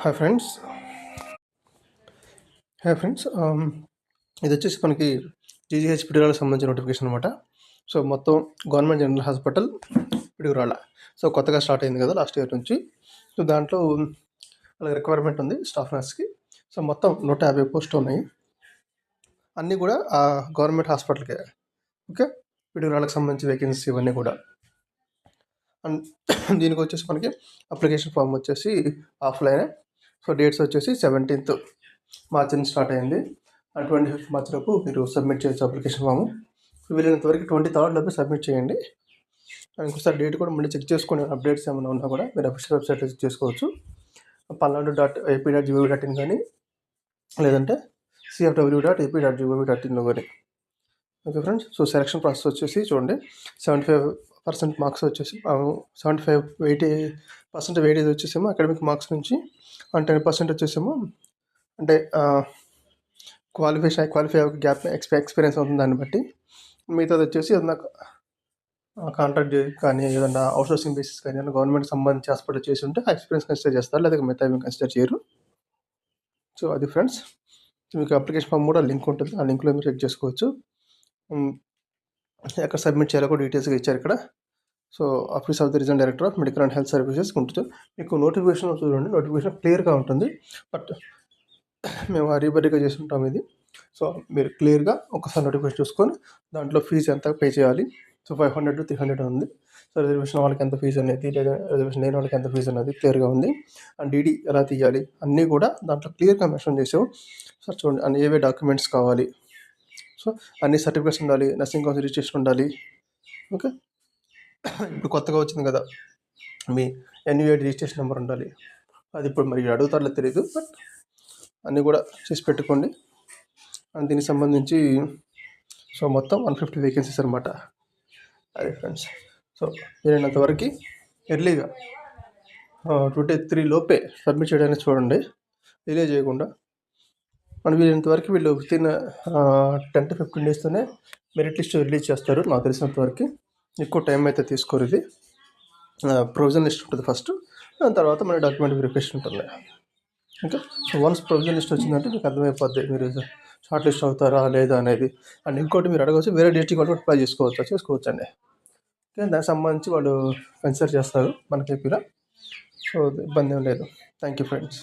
Hi friends. ఇది వచ్చేసి మనకి జీజీహెచ్ పిడుగురాళ్ళకి సంబంధించిన నోటిఫికేషన్ అనమాట. సో మొత్తం government general hospital Piduguralla. So కొత్తగా స్టార్ట్ అయింది కదా లాస్ట్ ఇయర్ నుంచి. సో దాంట్లో వాళ్ళకి రిక్వైర్మెంట్ ఉంది స్టాఫ్ నర్స్కి. సో మొత్తం 150 పోస్టులు ఉన్నాయి. అన్నీ కూడా ఆ గవర్నమెంట్ హాస్పిటల్కే. ఓకే, పిడుగురాళ్ళకి సంబంధించి వేకెన్సీ ఇవన్నీ కూడా. అండ్ దీనికి వచ్చేసి మనకి అప్లికేషన్ ఫామ్ వచ్చేసి ఆఫ్లైనే. సో డేట్స్ వచ్చేసి 17th మార్చి నుంచి స్టార్ట్ అయింది. 25th మార్చి లోపు మీరు సబ్మిట్ చేయొచ్చు అప్లికేషన్ ఫాము. వీలైనంత వరకు 23rd లోపు సబ్మిట్ చేయండి. ఇంకోసారి డేట్ కూడా మళ్ళీ చెక్ చేసుకుని అప్డేట్స్ ఏమైనా ఉన్నా కూడా మీరు అఫీషియల్ వెబ్సైట్లో చెక్ చేసుకోవచ్చు. palnadu.ap.gov.in కానీ లేదంటే cfw.ap.gov.in కానీ. Okay friends. So selection process వచ్చేసి చూడండి, 75% మార్క్స్ వచ్చేసి 80% వెయిటేజ్ వచ్చేసేమో అకాడమిక్ మార్క్స్ నుంచి, 10% వచ్చేసేమో అంటే క్వాలిఫై గ్యాప్ ఎక్స్పీరియన్స్ అవుతుంది దాన్ని బట్టి. మిగతాది వచ్చేసి ఏదన్నా కాంట్రాక్ట్ కానీ ఏదన్నా అవుట్సోర్సింగ్ బేసిస్ కానీ ఏదైనా గవర్నమెంట్ సంబంధించి హాస్పిటల్ చేసి ఉంటే ఆ ఎక్స్పీరియన్స్ కన్సిడర్ చేస్తారు, లేదా మిగతా ఏమి కన్సిడర్ చేయరు. సో అది ఫ్రెండ్స్. మీకు అప్లికేషన్ ఫామ్ కూడా లింక్ ఉంటుంది, ఆ లింక్లో మీరు చెక్ చేసుకోవచ్చు. ఎక్కడ సబ్మిట్ చేయాలో కూడా డీటెయిల్స్గా ఇచ్చారు ఇక్కడ. So office of the regional director of medical and health services ఉంటుంది. మీకు నోటిఫికేషన్ చూడండి, నోటిఫికేషన్ క్లియర్గా ఉంటుంది. బట్ మేము హరీబరీగా చేసి ఉంటాం ఇది. సో మీరు క్లియర్గా ఒకసారి నోటిఫికేషన్ చూసుకొని దాంట్లో ఫీజు ఎంత పే చేయాలి. సో 500 to 300 ఉంది. సో రిజర్వేషన్ వాళ్ళకి ఎంత ఫీజు అనేది, లేదా రిజర్వేషన్ లేని వాళ్ళకి ఎంత ఫీజు అనేది క్లియర్గా ఉంది. అండ్ డీడీ ఎలా తీయాలి అన్నీ కూడా దాంట్లో క్లియర్గా మెన్షన్ చేసావు. సో చూడండి, అండ్ ఏవే డాక్యుమెంట్స్ కావాలి. సో అన్ని సర్టిఫికేట్స్ ఉండాలి, నర్సింగ్ కౌన్సిల్ రిజిస్ట్రేషన్ ఉండాలి. ఓకే, ఇప్పుడు కొత్తగా వచ్చింది కదా మీ NUAID రిజిస్ట్రేషన్ నెంబర్ ఉండాలి. అది ఇప్పుడు మరి అడుగుతారో తెలియదు, బట్ అన్నీ కూడా చేసి పెట్టుకోండి. అండ్ దీనికి సంబంధించి సో మొత్తం 150 వేకెన్సీస్ అనమాట. అదే ఫ్రెండ్స్. సో వీలైనంత వరకు ఎర్లీగా 23 లోపే సబ్మిట్ చేయడానికి చూడండి, డిలే చేయకుండా. మనం వీలైనంత వరకు వీళ్ళు వితిన్ 10 to 15 డేస్తోనే మెరిట్ లిస్ట్ రిలీజ్ చేస్తారు నాకు తెలిసినంత వరకు. ఎక్కువ టైం అయితే తీసుకోరు. ఇది ప్రొవిజన్ లిస్ట్ ఉంటుంది ఫస్ట్, దాని తర్వాత మన డాక్యుమెంట్ వెరిఫికేషన్ ఉంటుంది. Okay, so once provision list వచ్చిందంటే మీకు అర్థమైపోద్ది మీరు షార్ట్ లిస్ట్ అవుతారా లేదా అనేది. అండ్ ఇంకోటి మీరు అడగవచ్చు, వేరే డిస్ట్రిక్ట్ వాళ్ళు అప్లై చేసుకోవచ్చు అండి. ఓకే, దానికి సంబంధించి వాళ్ళు కన్సిడర్ చేస్తారు మనకి ఏపీలో. సో ఇబ్బంది ఏం లేదు. Thank you friends.